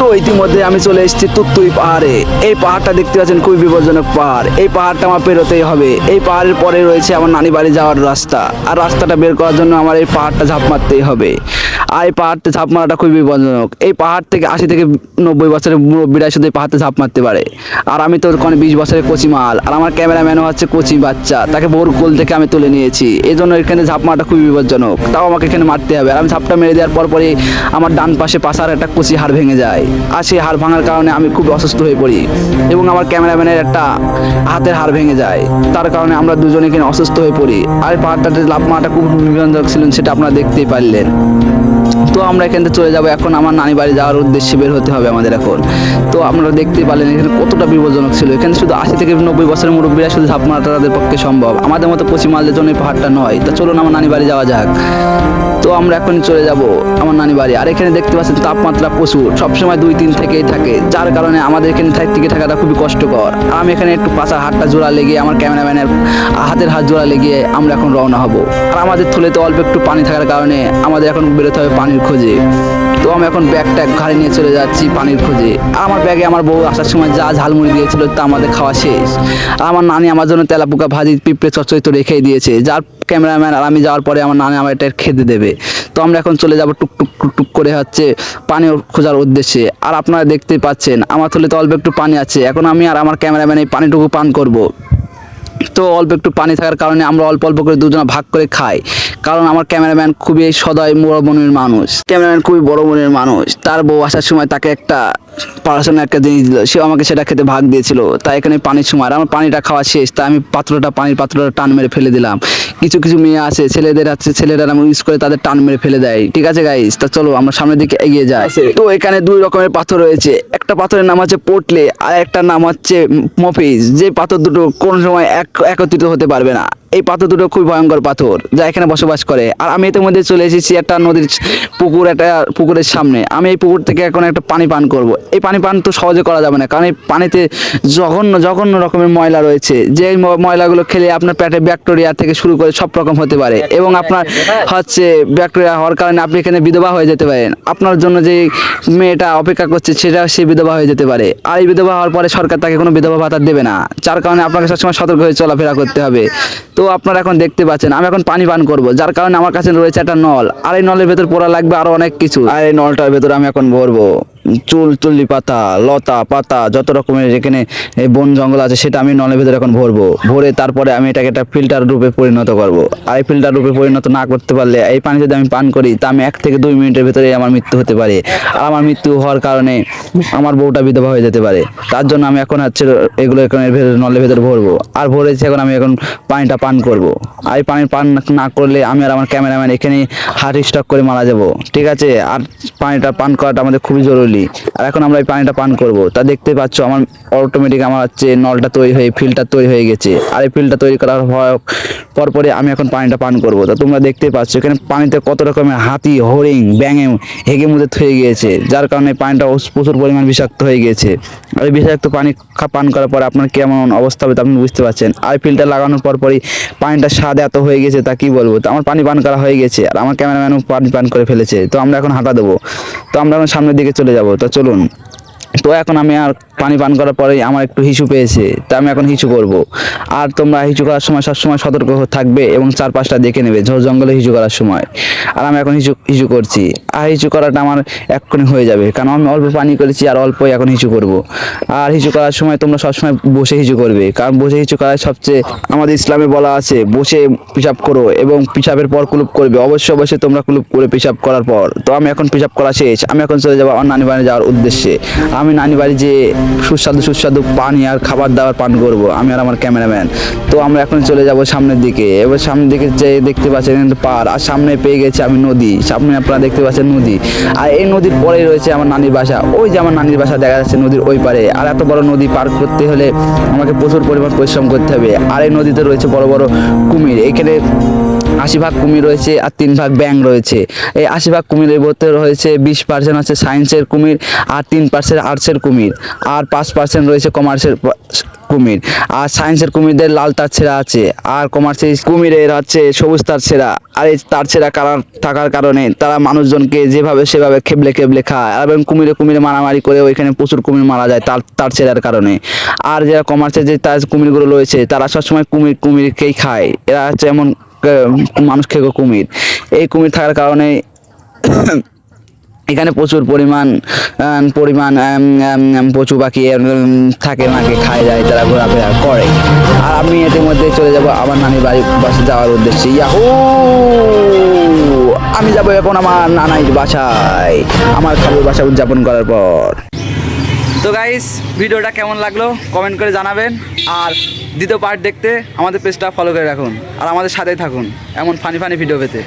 তো ইতিমধ্যে আমি চলে এসেছি তুত্তুই পাহাড়ে। এই পাহাড়টা দেখতে পাচ্ছেন খুবই বিপজ্জনক পাহাড়। এই পাহাড়টা আমার পেরোতেই হবে। এই পাহাড়ের পরে রয়েছে আমার নানি বাড়ি যাওয়ার রাস্তা, আর রাস্তাটা বের করার জন্য আমার এই পাহাড়টা ঝাঁপ মারতেই হবে। আর এই পাহাড়তে ঝাঁপ মারাটা খুবই বিপজ্জনক। এই পাহাড় থেকে 80 থেকে 90 বছরের মুরব্বীরা শুধু এই পাহাড়তে ঝাঁপ মারতে পারে। আর আমি তো কোনো 20 বছরের কচি মাল, আর আমার ক্যামেরাম্যানও হচ্ছে কচি বাচ্চা, তাকে বউর কোল থেকে আমি তুলে নিয়েছি। এই জন্য এখানে ঝাঁপ মারাটা খুবই বিপজ্জনক। তাও আমাকে এখানে মারতে হবে। আর আমি ঝাঁপটা মেরে দেওয়ার পরই আমার ডান পাশে পাশার একটা কচি হাড় ভেঙে যায়। আর সেই হাড় ভাঙার কারণে আমি খুব অসুস্থ হয়ে পড়ি, এবং আমার ক্যামেরাম্যানের একটা হাতের হাড় ভেঙে যায়। তার কারণে আমরা দুজনে এখানে অসুস্থ হয়ে পড়ি। আর এই পাহাড়টাতে লাফ মারাটা খুব বিপজ্জনক ছিল, সেটা আপনারা দেখতেই পারলেন। তো আমরা এখান থেকে চলে যাব। এখন আমার নানি বাড়ি যাওয়ার উদ্দেশ্যে বের হতে হবে আমাদের এখন। তো আপনারা দেখতেই পারলেন এখানে কতটা বিপজ্জনক ছিল। এখানে শুধু 80 থেকে 90 বছরের মুরব্বীরা শুধু ঝাঁপ মারাটা তাদের পক্ষে সম্ভব, আমাদের মতো পশ্চিম মালদের জন্য এই পাহাড়টা নয়। তো চলুন আমার নানি বাড়ি যাওয়া যাক। তো আমরা এখন চলে যাব আমার নানি বাড়ি। আর এখানে দেখতে পাচ্ছেন তাপমাত্রা প্রচুর, সবসময় 2-3 থেকেই থাকে, যার কারণে আমাদের এখানে টিকে থাকাটা খুবই কষ্টকর। আর আমি এখানে একটু পাশার হাতটা জোড়া লেগে, আমার ক্যামেরাম্যানের হাতের হাত জোড়া লেগে আমরা এখন রওনা হব। আর আমাদের থলেতে অল্প একটু পানি থাকার কারণে আমাদের এখন বেরোতে হবে পানির খোঁজে। তো আমি এখন ব্যাগটা ঘাড়ে নিয়ে চলে যাচ্ছি পানির খোঁজে। আর আমার ব্যাগে আমার বউ আসার সময় যা ঝালমুড়ি দিয়েছিল তা আমাদের খাওয়া শেষ। আর আমার নানি আমার জন্য তেলাপোকা ভাজি, পিঁপড়ে চচ্চড়ি তো রেখেই দিয়েছে, যার ক্যামেরাম্যান আর আমি যাওয়ার পরে আমার নানি আমার এটা খেতে দেবে। তো আমরা এখন চলে যাব টুকটুক টুকটুক করে হচ্ছে পানি খোঁজার উদ্দেশ্যে। আর আপনারা দেখতেই পাচ্ছেন আমার থলেতে অল্প একটু পানি আছে। এখন আমি আর আমার ক্যামেরাম্যান এই পানিটুকু পান করব। তো অল্প একটু পানি থাকার কারণে আমরা অল্প অল্প করে দুজনে ভাগ করে খাই, কারণ আমার ক্যামেরাম্যান খুবই সদয় বড় মনের মানুষ। ক্যামেরাম্যান খুবই বড় মনের মানুষ। তার বউ আসার সময় তাকে একটা পার্সোনাল একটা জিনিস দিল, সে আমাকে সেটা খেতে ভাগ দিয়েছিল। তাই এখানে পানির সময় আমার পানিটা খাওয়া শেষ, তাই আমি পানির পাত্রটা টান মেরে ফেলে দিলাম। কিছু কিছু মেয়ে আছে, ছেলেদের আমি ইউজ করে তাদের টান মেরে ফেলে দেয়। ঠিক আছে গাইস, তা চলো আমরা সামনের দিকে এগিয়ে যাই। তো এখানে 2 রকমের পাথর রয়েছে। একটা পাথরের নাম হচ্ছে পোটলে, আর একটা নাম হচ্ছে মফিজ। যে পাথর দুটো কোন সময় একত্রিত হতে পারবে না। এই পাথর দুটো খুব ভয়ঙ্কর পাথর, যা এখানে বসবাস করে। আর আমি এর মধ্যে চলে এসেছি একটা নদীর পুকুরের সামনে। আমি এই পুকুর থেকে এখন একটা পানি পান করব। এই পানি পান তো সহজে করা যাবে না, কারণ এই পানিতে জঘন্য রকমের ময়লা রয়েছে। যে ময়লাগুলো খেলে আপনার পেটে ব্যাকটেরিয়া থেকে শুরু করে সব রকম হতে পারে, এবং আপনার হচ্ছে ব্যাকটেরিয়া হওয়ার কারণে আপনি এখানে বিধবা হয়ে যেতে পারেন। আপনার জন্য যে মেয়েটা অপেক্ষা করছে সে বিধবা হয়ে যেতে পারে। আর এই বিধবা হওয়ার পরে সরকার তাকে কোনো বিধবা ভাতা দেবে না, যার কারণে আপনাকে সবসময় সতর্ক হয়ে চলাফেরা করতে হবে। তো আপনারা এখন দেখতে পাচ্ছেন আমি এখন পানি পান করব, যার কারণে আমার কাছে রয়েছে একটা নল। আর এই নলের ভেতর পড়া লাগবে আরো অনেক কিছু। আর এই নলটার ভেতর আমি এখন ভরবো চুলি পাতা, লতা পাতা, যত রকমের এখানে বন জঙ্গল আছে সেটা আমি নলের ভেতরে এখন ভরে তারপরে আমি এটাকে একটা ফিল্টার রূপে পরিণত করব। আর এই ফিল্টার রূপে পরিণত না করতে পারলে এই পানি যদি আমি পান করি তা আমি 1 থেকে 2 মিনিটের ভেতরে আমার মৃত্যু হতে পারে। আর আমার মৃত্যু হওয়ার কারণে আমার বউটা বিধবা হয়ে যেতে পারে। তার জন্য আমি এখন হচ্ছে এগুলো এখন নলের ভেতরে ভরবো। আর ভরেছি এখন আমি এখন পানিটা পান করব। আর এই পানি পান না করলে আমি আর আমার ক্যামেরাম্যান এখানে হার্ট স্ট্রোক করে মারা যাব। ঠিক আছে, আর পানিটা পান করাটা আমাদের খুবই জরুরি। আর এখন আমরা এই পানিটা পান করব। তা দেখতে পাচ্ছ আমার অটোমেটিক আমার হচ্ছে নলটা তৈরি হয়ে ফিল্টার তৈরি হয়ে গেছে। আর এই ফিল্টার তৈরি করার পরে আমি এখন পানিটা পান করব। তা তোমরা দেখতে পাচ্ছ এখানে পানিতে কত রকমের হাতি, হরিণ, ব্যাঙে হেগে মুদে হয়ে গিয়েছে, যার কারণে পানিটা প্রচুর পরিমাণ বিষাক্ত হয়ে গেছে। আর এই বিষাক্ত পানি পান করার পরে আপনার কেমন অবস্থা হবে তা আপনি বুঝতে পারছেন। আর ফিল্টার লাগানোর পরই পানিটা স্বাদ এত হয়ে গেছে তা কি বলবো। তো আমার পানি পান করা হয়ে গেছে, আর আমার ক্যামেরাম্যানও পানি পান করে ফেলেছে। তো আমরা এখন হাঁটা দেবো। তো আমরা এখন সামনের দিকে চলে যাব। তো চলুন। তো এখন আমি আর পানি পান করার পরেই আমার একটু হিসু পেয়েছে, তা আমি এখন হিসু করব। আর তোমরা হিসু করার সময় সবসময় সতর্ক থাকবে এবং চারপাশটা দেখে নেবে ঝোড় জঙ্গলে হিসু করার সময়। আর আমি এখন হিসু করছি। আর হিসু করাটা আমার এক্ষুনি হয়ে যাবে, কারণ আমি অল্প পানি করেছি আর অল্পই এখন হিসু করব। আর হিসু করার সময় তোমরা সবসময় বসে হিসু করবে, কারণ বসে হিসু করার সবচেয়ে আমাদের ইসলামে বলা আছে বসে পিশাব করো এবং পিশাবের পর কুলুপ করবে। অবশ্যই তোমরা কুলুপ করে পিশাব করার পর। তো আমি এখন পিশাব করা শেষ, আমি এখন চলে যাবো আমার নানি বাড়ি যাওয়ার উদ্দেশ্যে। আমি নানি বাড়ি যে সুস্বাদু পানি আর খাবার দাবার পান করব আমি আর আমার ক্যামেরাম্যান। তো আমরা এখন চলে যাব সামনের দিকে। এবার সামনের দিকে যে দেখতে পাচ্ছেন পার, আর সামনে পেয়ে গেছে আমি নদী। সামনে আপনারা দেখতে পাচ্ছেন নদী, আর এই নদীর পরেই রয়েছে আমার নানির বাসা। ওই যে আমার নানির বাসা দেখা যাচ্ছে নদীর ওই পারে। আর এত বড় নদী পার করতে হলে আমাকে প্রচুর পরিমাণ পরিশ্রম করতে হবে। আর এই নদীতে রয়েছে বড় বড় কুমির। এখানে 80 ভাগ কুমির রয়েছে আর 3 ভাগ ব্যাঙ রয়েছে। এই 80 ভাগ কুমিরের মধ্যে রয়েছে 20% হচ্ছে সায়েন্সের কুমির আর 3% আর্টসের কুমির আর 5% রয়েছে কমার্সের কুমির। আর সায়েন্সের কুমিরদের লাল তার ছেঁড়া আছে আর কমার্সের কুমিরের হচ্ছে সবুজ তার ছেঁড়া। আর এই তার ছেঁড়া কারণ থাকার কারণে তারা মানুষজনকে যেভাবে সেভাবে খেবলে খেবলে খায় এবং কুমিরে কুমিরে মারামারি করে ওইখানে প্রচুর কুমির মারা যায় তার ছেঁড়ার কারণে। আর যারা কমার্সের যে তার কুমিরগুলো রয়েছে তারা সবসময় কুমিরকেই খায়, এরা হচ্ছে এমন মানুষ খেকো কুমির। এই কুমির থাকার কারণে এখানে প্রচুর পরিমাণ পশু পাখি থাকে, মাকে খায় যায়, তারা ঘোরাফেরা করে। আর আমি এর মধ্যে চলে যাব আমার নানির বাড়ির বাসে যাওয়ার উদ্দেশ্যে। ইয়াহু, আমি যাবো এখন আমার নানার বাসায় আমার খাবুর বাসা উদযাপন করার পর। তো গাইস, ভিডিওটা কেমন লাগলো কমেন্ট করে জানাবেন। আর দ্বিতীয় পার্ট দেখতে আমাদের পেজটা ফলো করে রাখুন আর আমাদের সাথেই থাকুন এমন ফানি ফানি ভিডিও পেতে।